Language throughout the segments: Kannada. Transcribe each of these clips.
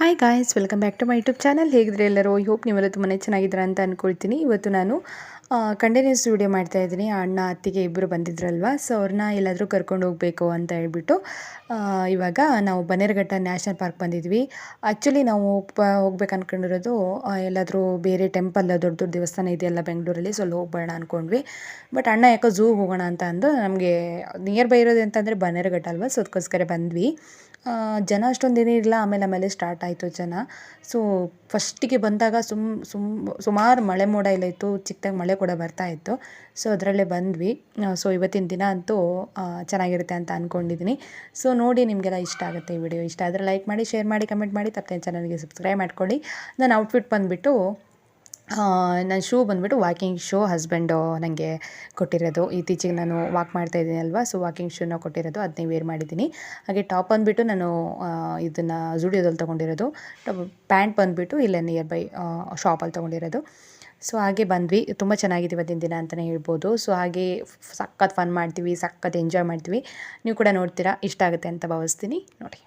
Hi guys, welcome back to my YouTube channel. ಹೇಗಿದ್ರೆ ಎಲ್ಲರೂ ಐ ಹೋಪ್ ನೀವೆಲ್ಲ ತುಂಬಾ ಚೆನ್ನಾಗಿದ್ದೀರಾ ಅಂತ ಅಂದ್ಕೊಳ್ತೀನಿ. ಇವತ್ತು ನಾನು ಕಂಟಿನ್ಯೂಸ್ ವೀಡಿಯೋ ಮಾಡ್ತಾಯಿದ್ದೀನಿ. ಅಣ್ಣ ಅತ್ತಿಗೆ ಇಬ್ಬರು ಬಂದಿದ್ರಲ್ವ, ಸೊ ಅವ್ರನ್ನ ಎಲ್ಲಾದರೂ ಕರ್ಕೊಂಡು ಹೋಗಬೇಕು ಅಂತ ಹೇಳ್ಬಿಟ್ಟು ಇವಾಗ ನಾವು ಬನ್ನೇರುಘಟ್ಟ ನ್ಯಾಷನಲ್ ಪಾರ್ಕ್ ಬಂದಿದ್ವಿ. ಆ್ಯಕ್ಚುಲಿ ನಾವು ಹೋಗ್ಬೇಕು ಅಂದ್ಕೊಂಡಿರೋದು ಎಲ್ಲಾದರೂ ಬೇರೆ ಟೆಂಪಲ್, ದೊಡ್ಡ ದೊಡ್ಡ ದೇವಸ್ಥಾನ ಇದೆಯಲ್ಲ ಬೆಂಗಳೂರಲ್ಲಿ, ಸೊ ಅಲ್ಲಿ ಹೋಗ್ಬೇಡ ಅಂದ್ಕೊಂಡ್ವಿ. ಬಟ್ ಅಣ್ಣ ಯಾಕೋ ಝೂಗೆ ಹೋಗೋಣ ಅಂತ ಅಂದು ನಮಗೆ ನಿಯರ್ ಬೈ ಇರೋದು ಅಂತಂದರೆ ಬನ್ನೇರುಘಟ್ಟ ಅಲ್ವ, ಸೊ ಅದಕ್ಕೋಸ್ಕರ ಬಂದ್ವಿ. ಜನ ಅಷ್ಟೊಂದೇನಿರಲಿಲ್ಲ, ಆಮೇಲೆ ಸ್ಟಾರ್ಟ್ ಆಯಿತು ಜನ. ಸೊ ಫಸ್ಟಿಗೆ ಬಂದಾಗ ಸುಮಾರು ಮಳೆ ಮೋಡ ಎಲ್ಲ ಇತ್ತು, ಚಿಕ್ಕದಾಗಿ ಮಳೆ ಕೂಡ ಬರ್ತಾ ಇತ್ತು. ಸೊ ಅದರಲ್ಲೇ ಬಂದ್ವಿ. ಸೊ ಇವತ್ತಿನ ದಿನ ಅಂತೂ ಚೆನ್ನಾಗಿರುತ್ತೆ ಅಂತ ಅಂದ್ಕೊಂಡಿದ್ದೀನಿ. ಸೊ ನೋಡಿ, ನಿಮಗೆಲ್ಲ ಇಷ್ಟ ಆಗುತ್ತೆ ಈ ವಿಡಿಯೋ. ಇಷ್ಟ ಆದರೆ ಲೈಕ್ ಮಾಡಿ, ಶೇರ್ ಮಾಡಿ, ಕಮೆಂಟ್ ಮಾಡಿ, ತಪ್ಪದೆ ಚಾನಲ್ಗೆ ಸಬ್ಸ್ಕ್ರೈಬ್ ಮಾಡ್ಕೊಳ್ಳಿ. ನನ್ನ ಔಟ್ಫಿಟ್ ಬಂದುಬಿಟ್ಟು ನನ್ನ ಶೂ ಬಂದುಬಿಟ್ಟು ವಾಕಿಂಗ್ ಶೂ ಹಸ್ಬೆಂಡು ನನಗೆ ಕೊಟ್ಟಿರೋದು. ಇತ್ತೀಚೆಗೆ ನಾನು ವಾಕ್ ಮಾಡ್ತಾಯಿದ್ದೀನಿ ಅಲ್ವಾ, ಸೊ ವಾಕಿಂಗ್ ಶೂನ ಕೊಟ್ಟಿರೋದು, ಅದನ್ನೇ ವೇರ್ ಮಾಡಿದ್ದೀನಿ. ಹಾಗೆ ಟಾಪ್ ಬಂದುಬಿಟ್ಟು ನಾನು ಇದನ್ನು ಝುಡಿಯೋದಲ್ಲಿ ತೊಗೊಂಡಿರೋದು. ಪ್ಯಾಂಟ್ ಬಂದುಬಿಟ್ಟು ಇಲ್ಲೇ ನಿಯರ್ ಬೈ ಶಾಪಲ್ಲಿ ತೊಗೊಂಡಿರೋದು. ಸೊ ಹಾಗೆ ಬಂದ್ವಿ. ತುಂಬ ಚೆನ್ನಾಗಿದೆ ಇವತ್ತಿನ ದಿನ ಅಂತಲೇ ಹೇಳ್ಬೋದು. ಸೊ ಹಾಗೆ ಸಖತ್ ಫನ್ ಮಾಡ್ತೀವಿ, ಸಖತ್ ಎಂಜಾಯ್ ಮಾಡ್ತೀವಿ. ನೀವು ಕೂಡ ನೋಡ್ತೀರಾ, ಇಷ್ಟ ಆಗುತ್ತೆ ಅಂತ ಭಾವಿಸ್ತೀನಿ. ನೋಡಿ,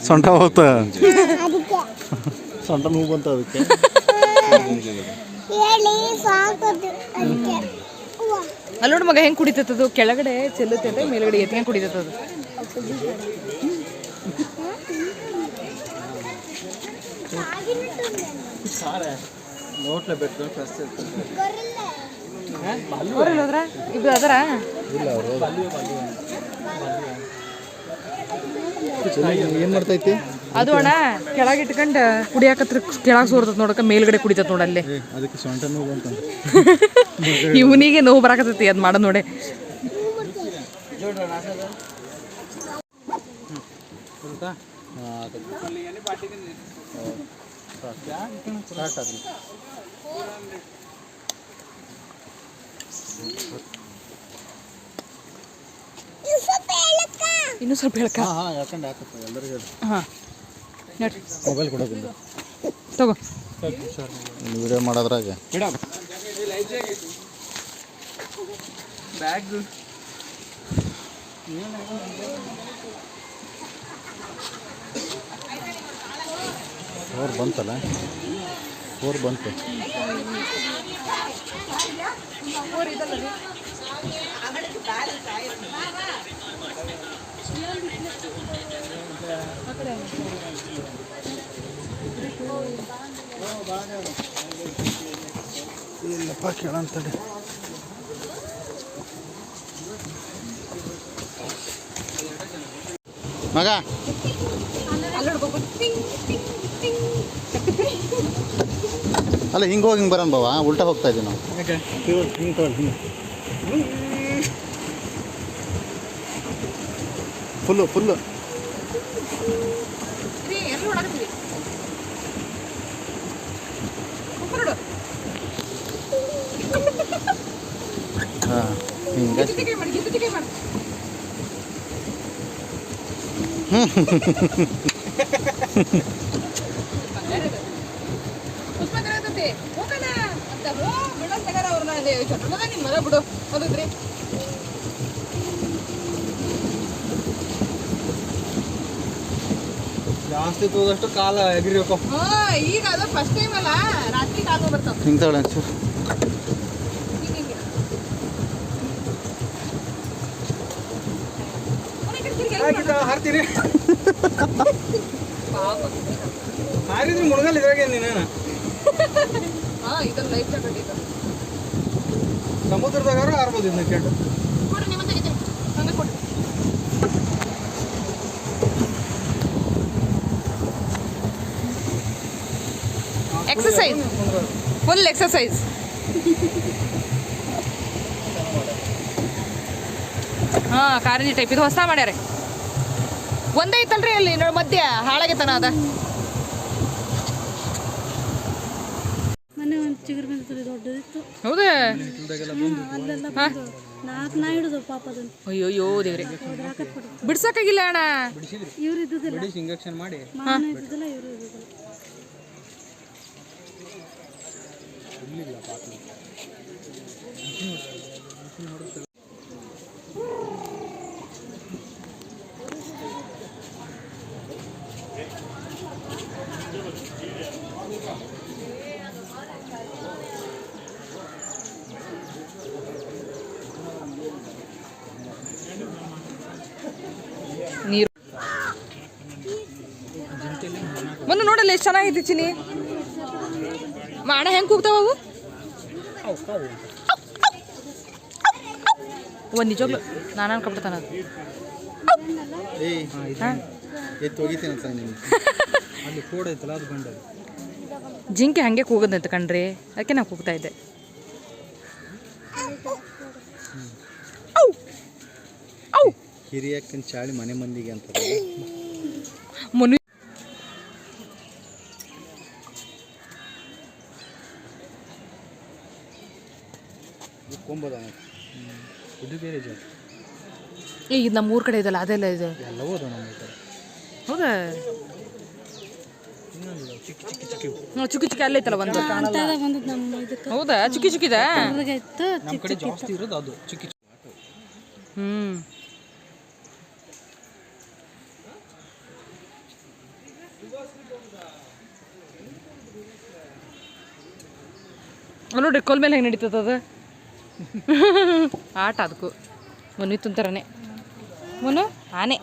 ಸೊಂಟ ಹೋತ ಸೊಂಟ ನೋವು ಬಂತ ಅದಕ್ಕೆ ಅಲ್ಲಿ ನೋಡಿ ಮಗ ಹೆಂಗೆ ಕುಡಿತತ್ತದು, ಕೆಳಗಡೆ ಚೆಲ್ಲುತ್ತೆ ಅಂತ ಮೇಲ್ಗಡೆ ಎತ್ಕೊಂಡು ಕುಡಿತತ್ತದು. ಇಬ್ರು ಅದರ ಏನು ಮಾಡ್ತೈತಿ ಅದು ಅಣ್ಣ ಕೆಳಗೆ ಇಟ್ಕೊಂಡು ಕುಡಿಯಾಕತ್ರ ಕೆಳಗೆ ಸೋರ್ತದ ನೋಡಕ, ಮೇಲ್ಗಡೆ ಕುಡಿತತ್ ನೋಡಲ್ಲಿ. ಅದಕ್ಕೆ ಸೊಂಟ ನೋವು ಬಂತ. ಇವನಿಗೆ ನೋವು ಬರಾಕತ್ತೈತಿ ಅದು ಮಾಡೋದು ನೋಡಿ. ಇನ್ನೂ ಸ್ವಲ್ಪ ಹೇಳ್ಕ. ಹಾಂ ನೋಡ್ರಿ, ಮೊಬೈಲ್ ಕೊಡೋದಿಲ್ಲ, ತಗೋ. ವಿಡಿಯೋ ಮಾಡೋದ್ರಾಗ ಬ್ಯಾಗ್ ಫೋರ್ ಬಂತಲ್ಲ, ಫೋರ್ ಬಂತು. ಇಲ್ಲಪ್ಪ ಕೇಳಂತಡಿ. ಮಗ ಅಲ್ಲ, ಹಿಂಗೆ ಹೋಗಿ ಹಿಂಗೆ ಬರೋಣ ಬಾವ, ಉಲ್ಟಾ ಹೋಗ್ತಾ ಇದ್ದೀವಿ ನಾವು. ಫುಲ್ಲು ಹಾಂ, ಹಿಂಗೆ ಬಿಡು ಹೌದ್ರಿ. ಜಾಸ್ತಿ ತೋದಷ್ಟು ಕಾಲ ಎಗಿರ್ಬೇಕು. ಈಗ ಅದು ಫಸ್ಟ್ ಟೈಮ್ ಅಲ್ಲ, ರಾತ್ರಿ ಕಾಲು ಬರ್ತಾವ. ಹಿಂಗೆ ತಗೊಳ್ಳಿ ಒಂಚೂರು. ಹಾರ್ತೀರಿ ಹಾರಿದ್ರೆ ಮುಳುಗಲ್ ಇದ್ರಾಗೆ ನೀನು. ಇದನ್ನ ಲೈಫ್ ಜಾಕೆಟ್ ಇದು ಸಮುದ್ರದಾಗಾರು ಹಾರ್ಬೋದು ಇದನ್ನ ಕೇಳು. ಕೊಡ್ರಿ, ನಿಮ್ಮ ತೆಗಿತೀನಿ, ಹಂಗೆ ಕೊಡ್ರಿ. Exercise, full exercise. ಹಾಂ, ಕಾರಂಜಿ ಟೈಪ್ ಇದು ಹೊಸ ಮಾಡ್ಯಾರೆ. ಒಂದೇ ಐತಲ್ರಿ ಅಲ್ಲಿ ನೋಡಿ, ಮಧ್ಯ ಹಾಳಾಗೈತನ ಅದ. ಹೌದಾ? ಅಯ್ಯೋ ದೇವ್ರೆ, ಬಿಡ್ಸಕ್ಕಾಗಿಲ್ಲ ಅಣ್ಣ. ಇಂಜೆಕ್ಷನ್ ಮಾಡಿ ನೀರು ಮೊನ್ನೆ ನೋಡಲ್ಲ ಎಷ್ಟು ಚೆನ್ನಾಗೈತಿ ಚಿನಿ. ಮಾಣ ಹೆಂಗೆ ಕೂಗ್ತಾವ ಅವು? ಒಂದು ನಿಜವಾಗ್ಲು ನಾನು ಅನ್ಕೊಬಿಡ್ತಾನ ಅದು. ಏಯ್ ಎತ್ತು ಹೋಗಿತೀನಿ ಸರ್ ನಿಮ್ಗೆ ಅಲ್ಲಿ ಕೋಡ್ ಐತಲ್ಲ ಅದು ಬಂಡ ಜಿಂಕೆ ಹಾಗೆ ಕೂಗದಂತ ಕಣ್ರಿ, ಅದಕ್ಕೆ ನಾನು ಕೂಗ್ತಾ ಇದ್ದೆ. ಹಿರಿಯಕ್ಕನ ಚಾಳಿ ಮನೆ ಮಂದಿಗೆ ಅಂತ ಮುನಿ ಕೊಂಬದ ಇದು ಬೇರೆ ಜಾತಿ ಈಗ ನಮ್ಮ ಊರ ಕಡೆ ಇದಲ್ಲ ಅದೆಲ್ಲ ಇದೆ. ಎಲ್ಲವೂ ಅದ ನಮ್ಮ ಕಡೆ. ಹೌದಾ? ಚಿಕ್ಕ ಚಿಕ್ಕ ಚಿಕ್ಕ ಚುಕ್ಕಿ ಚುಕ್ಕಿ ಅಲ್ಲೇ ಐತಲ್ಲ ಒಂದು. ಹೌದಾ? ಚುಕ್ಕಿ ಚುಕ್ಕಿದ ನಮ್ಮ ಕಡೆ ಜಾಸ್ತಿ ಇರೋದು ಅದು ಚಿಕ್ಕ ಚಿಕ್ಕ. ನೋಡಿ ಕೋಲ್ ಮೇಲೆ ಹೆಂಗೆ ನಡೀತದ ಅದು ಆಟ. ಅದಕ್ಕೂ ಮುನಿತ್ತು ಥರನೇ ಮುನು ಆನೆ.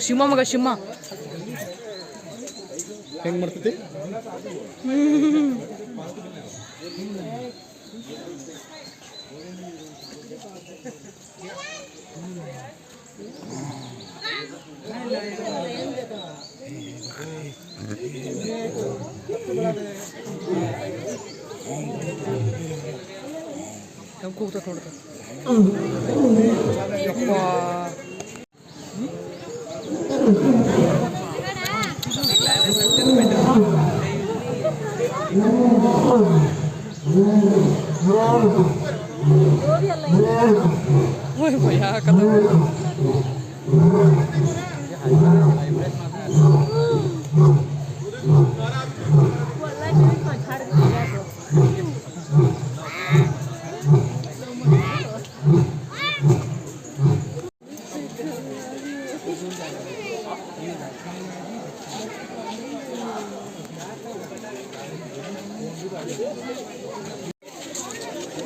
ಶಿವ ಮಗ ಶಿವ ಹೆಂಗೆ ಮಾಡ್ತೈತಿ? ಕೂಗ್ತದೆ ನೋಡ್ರಿ. ಭಯ ಹಾಕದ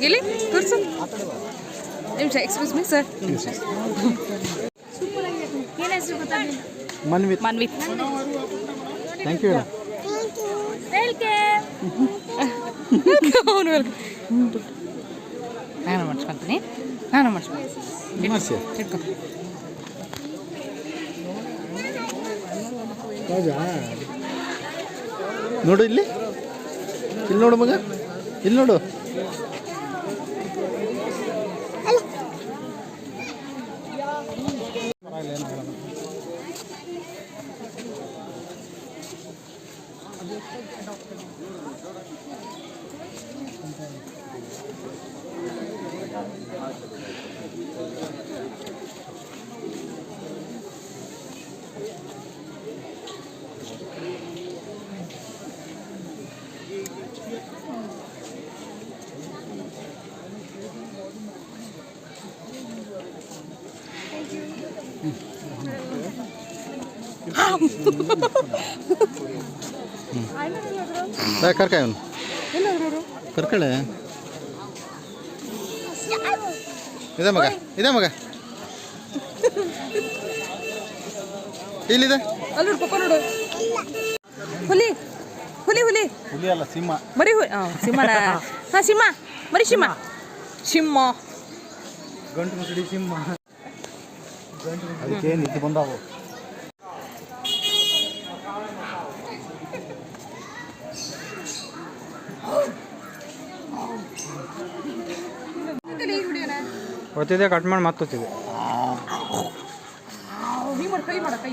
ಇಲ್ಲಿ ತೋರಿಸು ನಿಮಿಷ. Excuse me sir. Manvith. Manvith. Thank you. ಅವನು ನಾನು ಮಾಡಿಸ್ಕೊತೀನಿ. ನಾನು ಮಾಡಿಸ್ಕೊತೀನಿ. ಮಾಡಿಸಿ. ಇಟ್ಕೊ. ಹೌದಾ? ನೋಡು ಇಲ್ಲಿ ಇಲ್ಲಿ ನೋಡು ಮಗ, ಇಲ್ಲಿ ನೋಡು. ಕರ್ಕ ಇವನು ಕರ್ಕಳೆ. ಇದೆ ಮಗ, ಇದೆ ಮಗ, ಇಲ್ಲಿದೆ. ಅಲ್ಲಿ ನೋಡು ಪಪ್ಪ ನೋಡು. ಹುಲಿ ಹುಲಿ ಹುಲಿ ಹುಲಿ ಅಲ್ಲ, ಸಿಂಹ. ಮರಿ ಸಿಂಹನ. ಹಾಂ ಸಿಂಹ, ಮರಿ ಸಿಂಹ. ಸಿಂಹ ಗಂಟು ಮುಸುಡಿ ಸಿಂಹ. ಅದಕ್ಕೆ ನಿಂತು ಬಂದಾವು. ಒತ್ತಿದೆ, ಕಟ್ ಮಾಡಿ ಮತ್ತೆ ಒತ್ತಿದೆ. ಕೈ ಮಾಡ ಕೈ.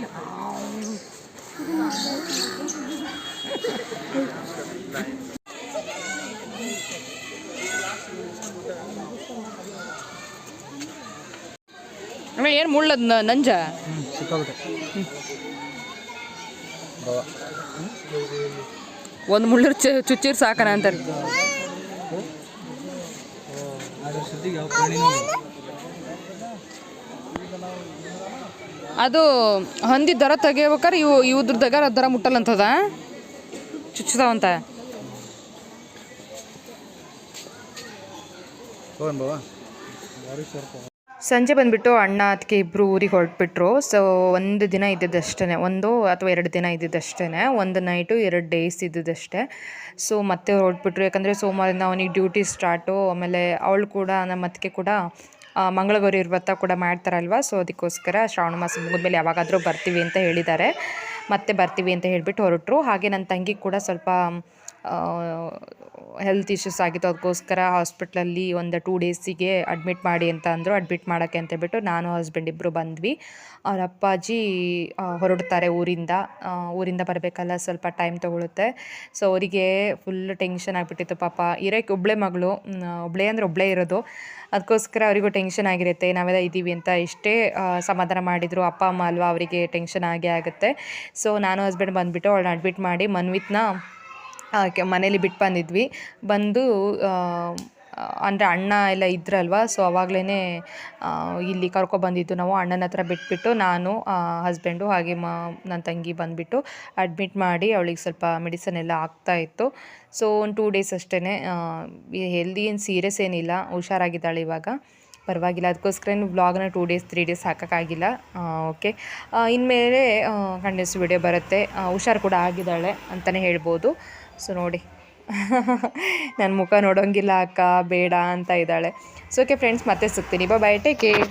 ಆಮೇಲೆ ಏನು ಮುಳ್ಳದ ನಂಜ ಸಿಕ್ಕಾಗುತ್ತೆ ಒಂದು ಮುಳ್ಳು ಚುಚ್ಚಿರ್ ಸಾಕನ ಅಂತಾರೆ. ಅದ್ರ ಸುದ್ದಿಗೆ ಯಾವ ಪ್ರಾಣಿನೂ ಅದು ಹಂದಿ ದರ ತೆಗಿಬೇಕಾರೆ ಇವ್ರದಾಗ ದರ ಮುಟ್ಟಲ್ಲಂತದ ಚುಚ್ಚುತ್ತಾವಂತ. ಸಂಜೆ ಬಂದುಬಿಟ್ಟು ಅಣ್ಣ ಅದಕ್ಕೆ ಇಬ್ಬರು ಊರಿಗೆ ಹೊರಟ್ಬಿಟ್ರು. ಸೊ ಒಂದು ದಿನ ಇದ್ದಿದ್ದಷ್ಟೇ, 1 ಅಥವಾ 2 ದಿನ ಇದ್ದಿದ್ದಷ್ಟೇ, 1 ನೈಟು 2 ಡೇಸ್ ಇದ್ದಿದ್ದಷ್ಟೇ. ಸೊ ಮತ್ತೆ ಹೊರಟ್ಬಿಟ್ರು, ಯಾಕಂದರೆ ಸೋಮವಾರದಿಂದ ಅವನಿಗೆ ಡ್ಯೂಟಿ ಸ್ಟಾರ್ಟು. ಆಮೇಲೆ ಅವಳು ಕೂಡ, ನಮ್ಮ ಅತ್ತಿಗೆ ಕೂಡ ಮಂಗಳಗೌರಿ ವ್ರತ ಕೂಡ ಮಾಡ್ತಾರಲ್ವ. ಸೊ ಅದಕ್ಕೋಸ್ಕರ ಶ್ರಾವಣ ಮಾಸ ಮುಗಿದ್ಮೇಲೆ ಯಾವಾಗಾದರೂ ಬರ್ತೀವಿ ಅಂತ ಹೇಳಿದ್ದಾರೆ. ಮತ್ತೆ ಬರ್ತೀವಿ ಅಂತ ಹೇಳಿಬಿಟ್ಟು ಹೊರಟರು. ಹಾಗೆ ನನ್ನ ತಂಗಿ ಕೂಡ ಸ್ವಲ್ಪ ಹೆಲ್ತ್ ಇಶ್ಯೂಸ್ ಆಗಿತ್ತು, ಅದಕ್ಕೋಸ್ಕರ ಹಾಸ್ಪಿಟ್ಲಲ್ಲಿ ಒಂದು 2 ಡೇಸಿಗೆ ಅಡ್ಮಿಟ್ ಮಾಡಿ ಅಂತ ಅಂದರು. ಅಡ್ಮಿಟ್ ಮಾಡೋಕ್ಕೆ ಅಂತೇಳ್ಬಿಟ್ಟು ನಾನು ಹಸ್ಬೆಂಡ್ ಇಬ್ಬರು ಬಂದ್ವಿ. ಅವ್ರ ಅಪ್ಪಾಜಿ ಹೊರಡ್ತಾರೆ ಊರಿಂದ ಬರಬೇಕಲ್ಲ, ಸ್ವಲ್ಪ ಟೈಮ್ ತೊಗೊಳುತ್ತೆ. ಸೊ ಅವರಿಗೆ ಫುಲ್ ಟೆನ್ಷನ್ ಆಗಿಬಿಟ್ಟಿತ್ತು ಪಾಪ. ಇರೋಕ್ಕೆ ಒಬ್ಬಳೇ ಮಗಳು, ಒಬ್ಬಳೇ ಇರೋದು, ಅದಕ್ಕೋಸ್ಕರ ಅವರಿಗೂ ಟೆನ್ಷನ್ ಆಗಿರುತ್ತೆ. ನಾವೆಲ್ಲ ಇದ್ದೀವಿ ಅಂತ ಎಷ್ಟೇ ಸಮಾಧಾನ ಮಾಡಿದರು ಅಪ್ಪ ಅಮ್ಮ ಅಲ್ವಾ, ಅವರಿಗೆ ಟೆನ್ಷನ್ ಆಗೇ ಆಗುತ್ತೆ. ಸೊ ನಾನು ಹಸ್ಬೆಂಡ್ ಬಂದುಬಿಟ್ಟು ಅವಳನ್ನ ಅಡ್ಮಿಟ್ ಮಾಡಿ ಮನ್ವಿತ್ನ ಮನೇಲಿ ಬಿಟ್ಟು ಬಂದಿದ್ವಿ. ಬಂದು ಅಂದರೆ ಅಣ್ಣ ಎಲ್ಲ ಇದ್ರಲ್ವ, ಸೊ ಅವಾಗಲೇ ಇಲ್ಲಿ ಕರ್ಕೊಬಂದಿದ್ದು ನಾವು. ಅಣ್ಣನ ಹತ್ರ ಬಿಟ್ಬಿಟ್ಟು ನಾನು ಹಸ್ಬೆಂಡು ಹಾಗೆ ನನ್ನ ತಂಗಿ ಬಂದುಬಿಟ್ಟು ಅಡ್ಮಿಟ್ ಮಾಡಿ ಅವಳಿಗೆ ಸ್ವಲ್ಪ ಮೆಡಿಸನ್ ಎಲ್ಲ ಆಗ್ತಾಯಿತ್ತು. ಸೊ ಒಂದು 2 ಡೇಸ್ ಅಷ್ಟೇ, ಹೆಲ್ದಿ ಏನು ಸೀರಿಯಸ್ ಏನಿಲ್ಲ, ಹುಷಾರಾಗಿದ್ದಾಳೆ ಇವಾಗ, ಪರವಾಗಿಲ್ಲ. ಅದಕ್ಕೋಸ್ಕರ ವ್ಲಾಗ್ನ 2 ಡೇಸ್ 3 ಡೇಸ್ ಹಾಕೋಕ್ಕಾಗಿಲ್ಲ. ಓಕೆ, ಇನ್ಮೇಲೆ ಕಂಟಿನ್ಯೂಸ್ ವಿಡಿಯೋ ಬರುತ್ತೆ. ಹುಷಾರು ಕೂಡ ಆಗಿದ್ದಾಳೆ ಅಂತಲೇ ಹೇಳ್ಬೋದು. ಸೊ ನೋಡಿ ನನ್ನ ಮುಖ ನೋಡೋಂಗಿಲ್ಲ ಅಕ್ಕ, ಬೇಡ ಅಂತ ಇದ್ದಾಳೆ. ಸೊ ಓಕೆ ಫ್ರೆಂಡ್ಸ್, ಮತ್ತೆ ಸಿಗ್ತೀನಿ. ಬಾಯ್, ಟೇಕ್ ಕೇರ್.